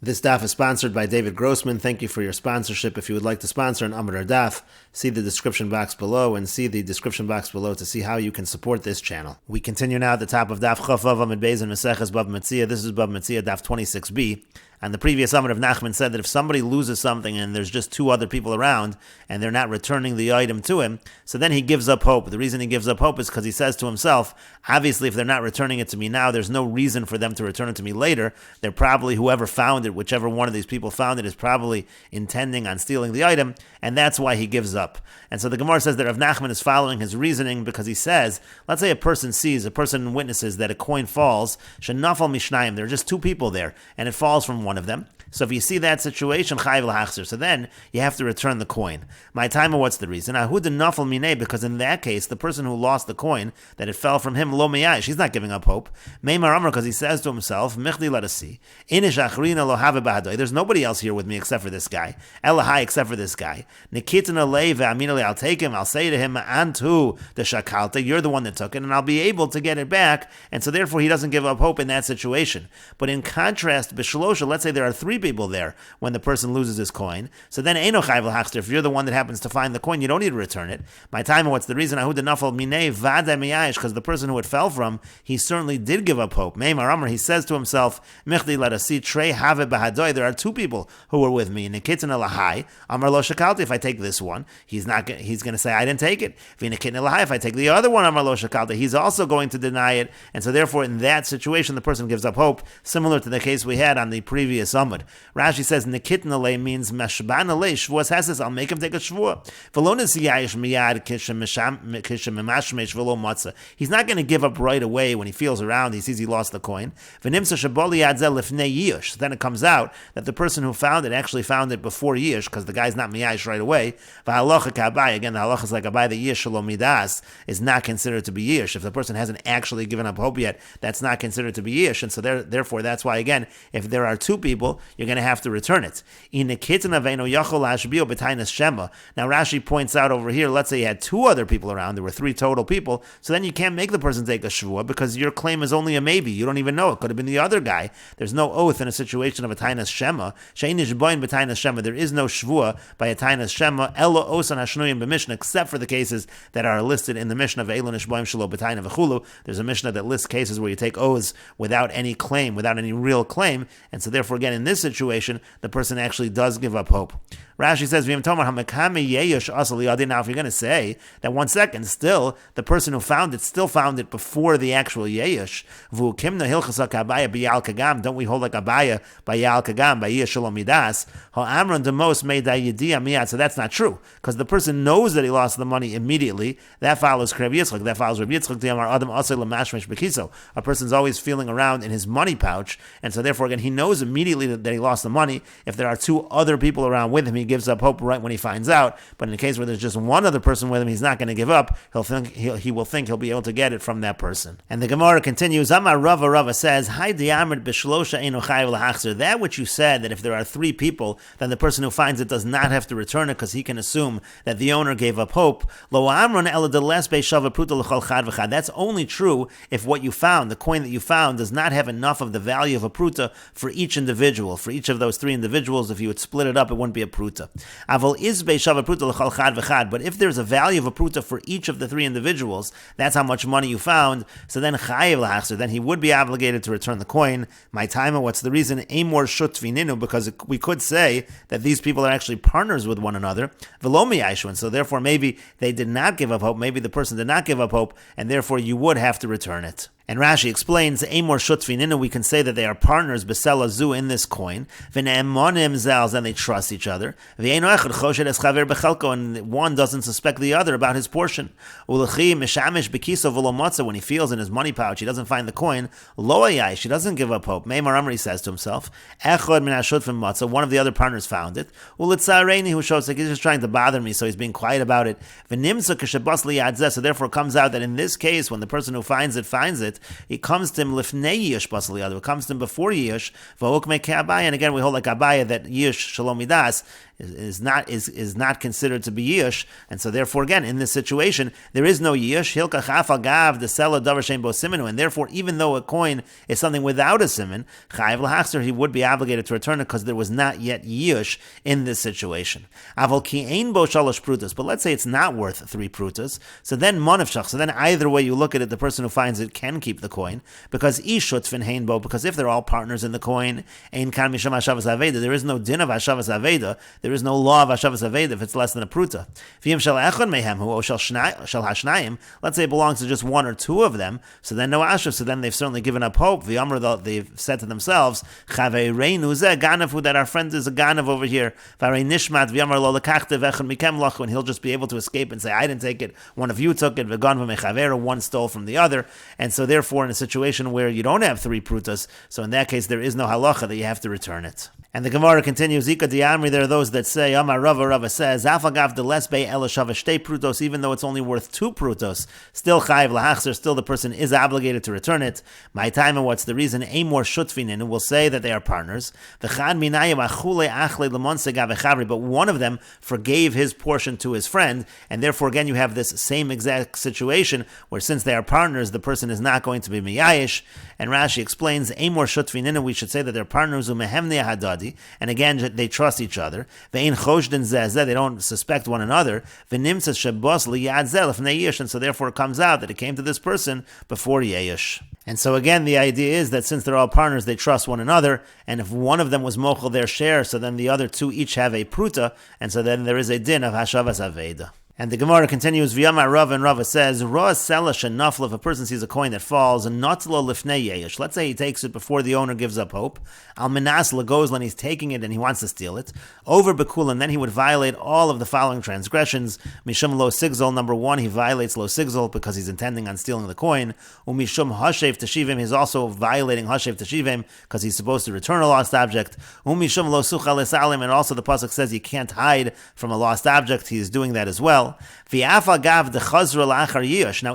This daf is sponsored by David Grossman. Thank you for your sponsorship. If you would like to sponsor an Amar Daf, see the description box below to see how you can support this channel. We continue now at the top of Daf Vav and Meseches Bava Metzia. This is Bava Metzia Daf 26b. And the previous Amar of Nachman said that if somebody loses something and there's just two other people around and they're not returning the item to him, so then he gives up hope. The reason he gives up hope is because he says to himself, obviously if they're not returning it to me now, there's no reason for them to return it to me later. They're probably, whoever found it, whichever one of these people found it, is probably intending on stealing the item, and that's why he gives up. And so the Gemara says that Rav Nachman is following his reasoning because he says, let's say a person witnesses that a coin falls, shenafal mishnayim, there are just two people there, and it falls from one of them. So if you see that situation, chayiv l'hachzir, so then you have to return the coin. My time, what's the reason? Ahud nafal minei, because in that case, the person who lost the coin, that it fell from him, lo meyayish, he's not giving up hope. Meimar amar, because he says to himself, michdi, let us see. Inish achrina lo have b'hadoy. There's nobody else here with me except for this guy. Elahai, except for this guy. Nikitin alei ve'aminale, I'll take him, I'll say to him, antu the shakalta, you're the one that took it, and I'll be able to get it back. And so therefore he doesn't give up hope in that situation. But in contrast, b'shalosha, let's say there are three people there when the person loses his coin. So then Eino Chayv L'Hachzir, if you're the one that happens to find the coin, you don't need to return it. My time, what's the reason? Ahud nafal minei vada miyayish, because the person who it fell from, he certainly did give up hope. Meimar Amar, he says to himself, Michdi, let us see, Trey have bahadoy, there are two people who were with me. Nikitin alahai, Amar lo shakalti, if I take this one, he's going to say, I didn't take it. V'nikitin alahai, if I take the other one, Amar lo shakalti, he's also going to deny it. And so therefore, in that situation, the person gives up hope, similar to the case we had on the previous Amud. Rashi says Nikitna le means Meshban le Shvuas Heses. I'll make him take a Shvua. He's not going to give up right away when he feels around. He sees he lost the coin. Then it comes out that the person who found it actually found it before Yish, because the guy's not miyayish right away. Again, the halacha is like Abai, the Yish Shalom Midas is not considered to be Yish. If the person hasn't actually given up hope yet, that's not considered to be Yish. And so therefore, that's why, again, if there are two people, you're going to have to return it. Now Rashi points out over here, let's say you had two other people around, there were three total people, so then you can't make the person take a shvua because your claim is only a maybe. You don't even know. It could have been the other guy. There's no oath in a situation of a tainas shema. There is no shvua by a tainas shema, elo osan hashnuyim b'mishnah, except for the cases that are listed in the Mishnah of Eilon Ishboim Shelo B'Taina V'chulu. There's a Mishnah that lists cases where you take oaths without any claim, without any real claim, and so therefore again in this situation, the person actually does give up hope. Rashi says, now if you're going to say that 1 second, still, the person who found it still found it before the actual yeyush, don't we hold like Abaya by Yal Kagam, by Yeshalom Midas, Amron the most made Miyad, so that's not true, because the person knows that he lost the money immediately. That follows Krev Yitzchak, that follows Reb Yitzchak, a person's always feeling around in his money pouch, and so therefore, again, he knows immediately that he lost the money. If there are two other people around with him, he gives up hope right when he finds out. But in the case where there's just one other person with him, he's not going to give up. He will think he'll be able to get it from that person. And the Gemara continues, Amar Rava says, that which you said, that if there are three people, then the person who finds it does not have to return it because he can assume that the owner gave up hope. That's only true if what you found, the coin that you found, does not have enough of the value of a pruta for each individual. For each of those three individuals, if you would split it up, it wouldn't be a pruta. But if there's a value of a pruta for each of the three individuals, that's how much money you found, so then then he would be obligated to return the coin. My time, what's the reason? Amor shutvininu, because we could say that these people are actually partners with one another. And so therefore maybe they did not give up hope, maybe the person did not give up hope, and therefore you would have to return it. And Rashi explains, Amor Shutfininu, we can say that they are partners, Besela Zu, in this coin. V'ne'emonim zels, and they trust each other. V'eino echad choshed es chaver bechelko, and one doesn't suspect the other about his portion. Ulechi mishamish bekiso v'lo motza, when he feels in his money pouch, he doesn't find the coin. Lo ayayish, he doesn't give up hope. Meimar Amri says to himself, Echad min hashutfim motza, one of the other partners found it. Ulitzareni, who shows like he's just trying to bother me, so he's being quiet about it. V'nimsa k'shabas liyadzeh, so therefore it comes out that in this case, when the person who finds it, it comes to him lifnei yish basal yadav. It comes to him before yish. V'hokmei ke'abaya. And again, we hold like abaya that yish shalom midas is not considered to be yish, and so therefore again in this situation there is no yish. Hilka chafal gav the seller davar shein bo simenu, and therefore even though a coin is something without a siman, chayiv lahachzer, he would be obligated to return it because there was not yet yish in this situation. Aval ki ein bo shalosh prutas, but let's say it's not worth 3 prutas, so then monefshach. So then either way you look at it, the person who finds it can keep the coin because ishutfin hein bo, because if they're all partners in the coin, ein kan misham hashavas aveda, there is no din of hashavas aveda. There is no law of Hashavas Aveda if it's less than a pruta. Let's say it belongs to just 1 or 2 of them, so then no ashav, so then they've certainly given up hope. They've said to themselves, that our friend is a ganav over here, and he'll just be able to escape and say, I didn't take it, one of you took it, one stole from the other, and so therefore in a situation where you don't have 3 prutas, so in that case there is no halacha that you have to return it. And the Gemara continues, Ika diamri, there are those that say, Amar Rava says, Afagav de lesbe elashava shtei prutos, even though it's only worth 2 prutos, still chayiv lahachzer, still the person is obligated to return it. My time, and what's the reason? Amor shutfinin, will say that they are partners. V'chad minayim achule achle lemonse gavechavri, but one of them forgave his portion to his friend, and therefore again you have this same exact situation where since they are partners, the person is not going to be miyayish. And Rashi explains, Amor shutfinin, we should say that they're partners, umehemne hadad, and again they trust each other. They don't suspect one another. And so therefore it comes out that it came to this person before Yeyish. And so again the idea is that since they're all partners, they trust one another, and if one of them was mochel their share, so then the other 2 each have a pruta, and so then there is a din of hashavas aveda. And the Gemara continues, V'yamar Rava, and Rava says, Roa selash and nafla, if a person sees a coin that falls, and notlo lifnei yeyish, let's say he takes it before the owner gives up hope, al minas lagozlan, he's taking it and he wants to steal it, over bekulan, then he would violate all of the following transgressions. Mishum lo sigzol, number 1, he violates lo sigzol because he's intending on stealing the coin. Umishum hashev teshivim, he's also violating hashev teshivim because he's supposed to return a lost object. Umishum lo sucha lesalim, and also the pasuk says you can't hide from a lost object, he is doing that as well. Now,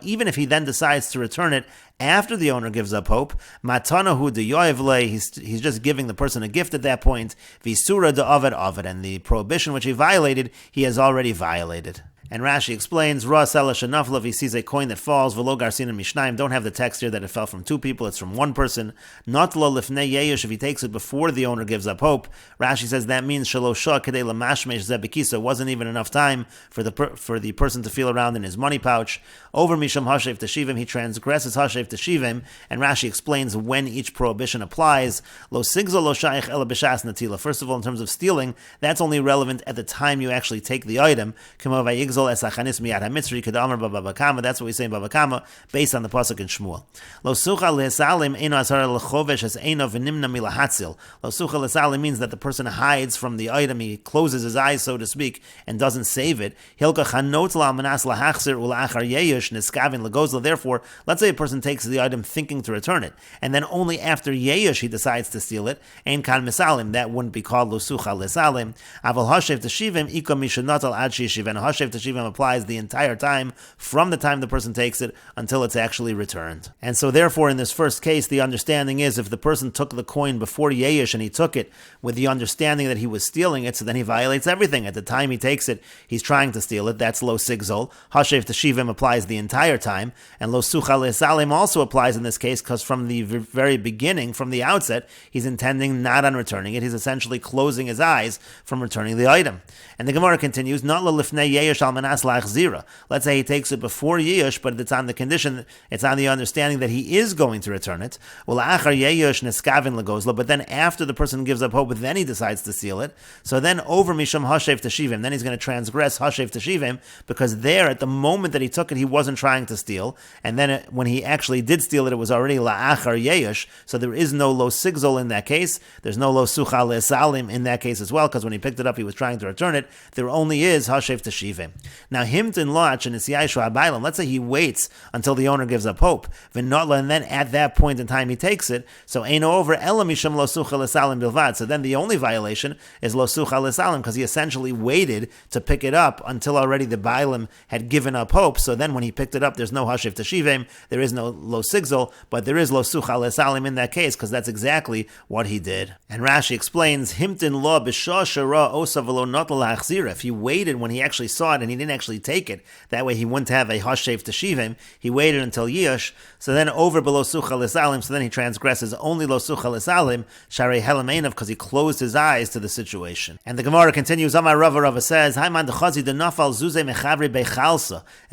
even if he then decides to return it after the owner gives up hope, he's just giving the person a gift at that point. Visura de ovid ovid, and the prohibition which he violated, he has already violated. And Rashi explains, Ra Selash Anafla, if he sees a coin that falls, Velo Garsin and Mishnayim, don't have the text here that it fell from 2 people, it's from 1 person. Not Lo Lifnei Yeyish, if he takes it before the owner gives up hope. Rashi says that means Shalo Shah Kedei Lamashmesh Zebekisa, it wasn't even enough time for the person to feel around in his money pouch. Over Misham Hashev Teshivim, he transgresses Hashev Teshivim, and Rashi explains when each prohibition applies. Lo Sigzol Lo Shaykh Ela B'Shas Natila. First of all, in terms of stealing, that's only relevant at the time you actually take the item. Kemo Vayigzol Es Achanis Miyad HaMitzri Kedamar Babba Kama. That's what we say in Babba Kama, based on the pasuk in Shmuel. Lo Sucha Lesalim Eino Asar Lechovesh As Eino V'Nimna Milahatzil. Lo Sucha Lesalim means that the person hides from the item, he closes his eyes, so to speak, and doesn't save it. Hilka Chanot La Manas Lahachzir Ulachar Yeyish Niskavin Legozla. Therefore, let's say a person takes the item thinking to return it, and then only after Yeyish he decides to steal it. Ein Kan Misalim, that wouldn't be called Lo Sucha Lesalim. Aval Hashev Teshivim Iko Mishanatal Ad Shishivim. And Hashev Teshivim applies the entire time from the time the person takes it until it's actually returned. And so therefore in this first case the understanding is if the person took the coin before Yeyish and he took it with the understanding that he was stealing it, so then he violates everything. At the time he takes it, he's trying to steal it, that's Lo Sigzol. Hashev Teshivim applies the entire time, and Lo Sucha Lesalim also applies in this case because from the very beginning, from the outset, he's intending not on returning it, he's essentially closing his eyes from returning the item. And the Gemara continues, not Lo Lifnei Yeyish Al Manas Lachzira. Let's say he takes it before Yeyish, but it's on the condition, it's on the understanding that he is going to return it. Well, Achar Yeyish Neskavin Legozla, but then after the person gives up hope, then he decides to steal it. So then over Misham Hashev Teshivim, then he's going to transgress Hashev Teshivim, because there, at the moment that he took it, he wasn't trying to steal, and then when he actually did steal it, it was already La'achar Yeyish, so there is no Lo Sigzol in that case, there's no Lo Sucha Lesalim in that case as well, because when he picked it up, he was trying to return it, there only is Hashev Teshivim. Now, himtin loch and let's say he waits until the owner gives up hope, and then at that point in time he takes it. So ain't over elamisham lo sucha l'salim bilvad. So then the only violation is lo sucha l'salim, because he essentially waited to pick it up until already the bailam had given up hope. So then when he picked it up, there's no hashiv teshivim, there is no lo sigzol, but there is lo sucha l'salim in that case, because that's exactly what he did. And Rashi explains, himtin lo b'shah shara osa v'lo notla la'achzira. If he waited when he actually saw it and he didn't actually take it, that way he wouldn't have a hashiv teshivim. He waited until yish, so then over below sucha l'salim, so then he transgresses only lo sucha l'salim, sharei helam einav, because he closed his eyes to the situation. And the Gemara continues, Amar Rava says, if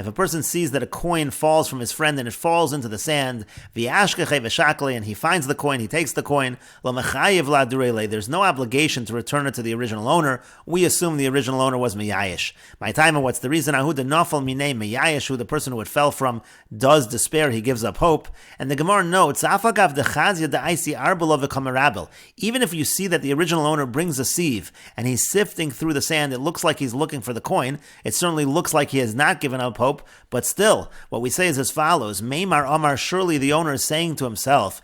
a person sees that a coin falls from his friend and it falls into the sand, and he finds the coin, he takes the coin, there's no obligation to return it to the original owner. We assume the original owner was miyayish. My timer, what's the reason? Who the person who it fell from does despair, he gives up hope. And the Gemara notes, even if you see that the original owner brings a sieve and he's sifting through the sand, it looks like he's looking for the coin. It certainly looks like he has not given up hope, but still, what we say is as follows: Meimar Amar, surely the owner is saying to himself,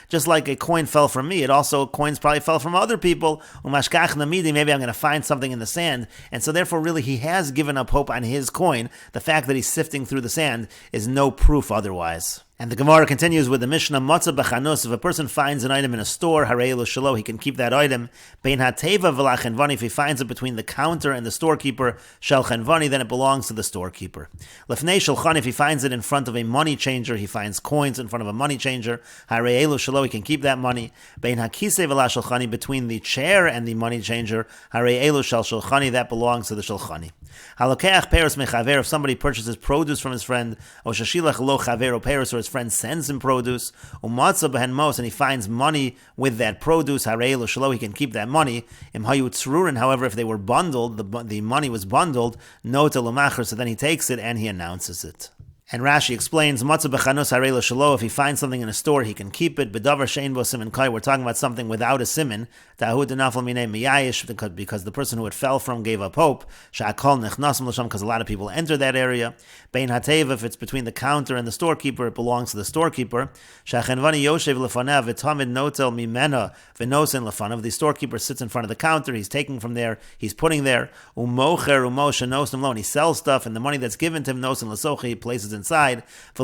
just like a coin fell from me, coins probably fell from other people. Maybe I'm going to find something in the sand, and so therefore really he has given up hope on his coin. The fact that he's sifting through the sand is no proof otherwise. And the Gemara continues with the Mishnah, Matzah b'chanus, if a person finds an item in a store, harei lo shelo, he can keep that item. Bein hateva v'la chenvani, if he finds it between the counter and the storekeeper, shel chenvani, then it belongs to the storekeeper. Lefnei shulchan, if he finds it in front of a money changer, he finds coins in front of a money changer, harei lo shelo, he can keep that money. Bein hakisei v'la shulchani, between the chair and the money changer, harei lo shel shulchani, that belongs to the shulchani. Halokeach peros mechaver, if somebody purchases produce from his friend, o shashilach lo chavero peros, or his friend sends him produce, umatzah behen mos, and he finds money with that produce, harei lo shelo, he can keep that money. Im hayu tzrurin, however, if they were bundled, the money was bundled, no to l'macher, so then he takes it and he announces it. And Rashi explains, Matzah b'chanos harei lo shelo, if he finds something in a store, he can keep it. B'davar shein bo simin kai, we're talking about something without a simin. Ta'hu denafal minei miyayish, because the person who it fell from gave up hope. Sha'akol nechnasim l'sham, because a lot of people enter that area. Bein hateva, if it's between the counter and the storekeeper, it belongs to the storekeeper. Sha'chenvani yoshev lefanev, v'tamid notel mimena v'nosen lefanav, the storekeeper sits in front of the counter, he's taking from there, he's putting there. Umocher umoshe nosen lo, and he sells stuff, and the money that's given to him, nosen l'sochi, he places inside. The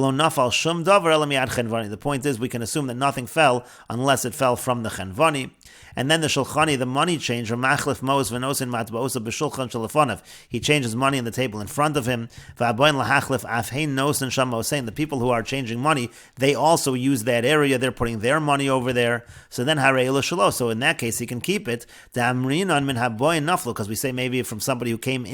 point is, we can assume that nothing fell unless it fell from the chenvani. And then the shulchani, the money changer, machlif mos v'nosin matba'osa b'shulchan shalafonav, he changes money on the table in front of him. V'aboin lahachlif afhein nosin sham mosein, the people who are changing money, they also use that area, they're putting their money over there. So then harei lo shelo, so in that case he can keep it. Da'amrinan min haboin naflu, because we say maybe from somebody who came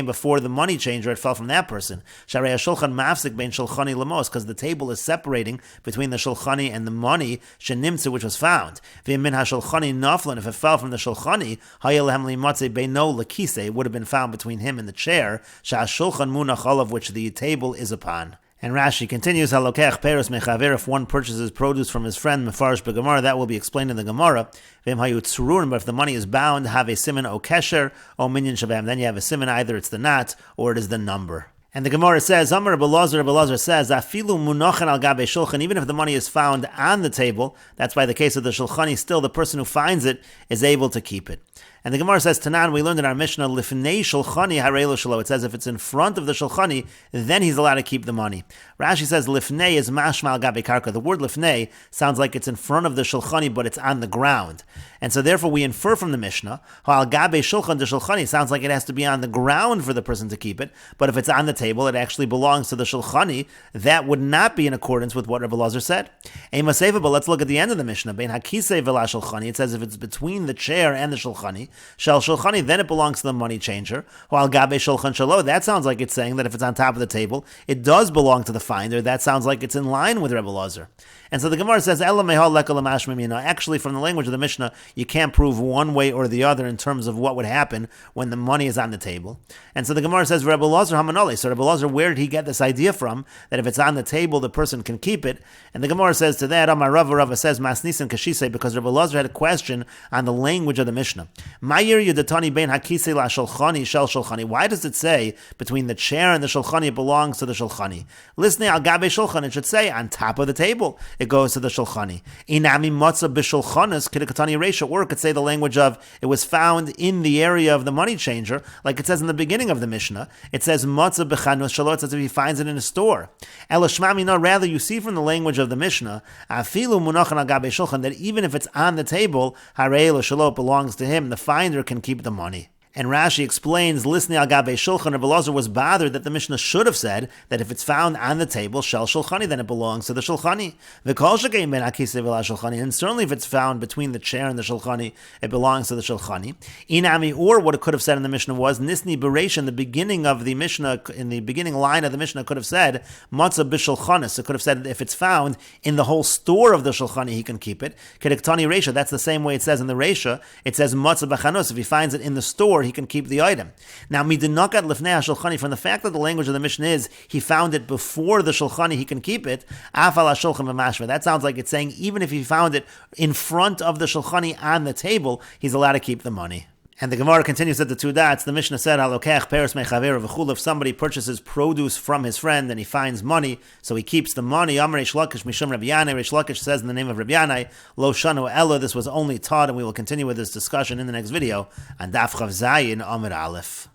before the money changer, it fell from that person. Sharei shulchan mafsik bein shulchani lemos, because the table is separating between the shulchani and the money shenimtzu, which was found. V'min shulchani naflan, if it fell from the shulchani, hayelhem limatze beino lekise, it would have been found between him and the chair, shulchan munach olav, which the table is upon. And Rashi continues, halokech peros mechaver, if one purchases produce from his friend, mefarish b'gemara, that will be explained in the Gemara. V'im hayu tzurun, but if the money is bound, have a siman o kesher, o minyan shabam, then you have a siman, either it's the knot, or it is the number. And the Gemara says, Amar Rabbi Elazar says, Afilu munachan al gabe shulchan, even if the money is found on the table, that's by the case of the shulchani, still the person who finds it is able to keep it. And the Gemara says, Tanan, we learned in our Mishnah, Lifnei shulchani harei lo shelo. It says if it's in front of the shulchani, then he's allowed to keep the money. Rashi says Lifnei is mashma al gabe karka. The word Lifnei sounds like it's in front of the shulchani, but it's on the ground. And so therefore we infer from the Mishnah, al gabe shulchan de shulchani, sounds like it has to be on the ground for the person to keep it, but if it's on the table, it actually belongs to the shulchani. That would not be in accordance with what Rabbi Elazar said. But let's look at the end of the Mishnah. Bein hakisei v'la shulchani, it says if it's between the chair and the shulchani, shel shulchani, then it belongs to the money changer. While gabe shulchan shelo, that sounds like it's saying that if it's on top of the table, it does belong to the finder. That sounds like it's in line with Rebbe Elazar. And so the Gemara says, actually from the language of the Mishnah, you can't prove one way or the other in terms of what would happen when the money is on the table. And so the Gemara says, Rebbe Elazar hamanole. So Rebbe Elazar, where did he get this idea from, that if it's on the table, the person can keep it? And the Gemara says to that, Amar Rava says, Masnisan kashise, because Rebbe Elazar had a question on the language of the Mishnah. Ma'ir yudatani bein hakisei la shulchani shel shulchani. Why does it say between the chair and the shulchani it belongs to the shulchani? Listening al gabe shulchan, it should say on top of the table it goes to the shulchani. Inami matzah b'shulchanas kidakatani reisha, or it could say the language of it was found in the area of the money changer, like it says in the beginning of the Mishnah. It says matzah b'chanus shalot, it says if he finds it in a store. Elashmamina, rather you see from the language of the Mishnah, afilu munachan al gabe shulchan, that even if it's on the table, harei l'shalot, belongs to him. The finder can keep the money. And Rashi explains, listening al gabe shulchan, Rabbi Elazar was bothered that the Mishnah should have said that if it's found on the table, shel shulchani, then it belongs to the shulchani. V'kol shekein ben hakisei v'la shulchani, and certainly if it's found between the chair and the shulchani, it belongs to the shulchani. Inami, or what it could have said in the Mishnah was, nisni bereisha, in the beginning of the Mishnah, in the beginning line of the Mishnah, could have said, matzah b'shulchanis, it could have said if it's found in the whole store of the shulchani, he can keep it. Kedektani reisha, that's the same way it says in the reisha, it says matzah b'chanus, if he finds it in the store, he can keep the item. Now, midinakat lifnei shulchani, from the fact that the language of the Mishnah is he found it before the shulchani, he can keep it. Afal shulchan v'mashva. That sounds like it's saying even if he found it in front of the shulchani on the table, he's allowed to keep the money. And the Gemara continues at the two dots. The Mishnah said, "Halokech peres mechaver v'chul." If somebody purchases produce from his friend and he finds money, so he keeps the money. Amar Reish Lakish mishum Rabbi Yanai. Reish Lakish says in the name of Rabbi Yanai, Lo shanu ella. This was only taught, and we will continue with this discussion in the next video on Daf Chav Zayin Amar Aleph.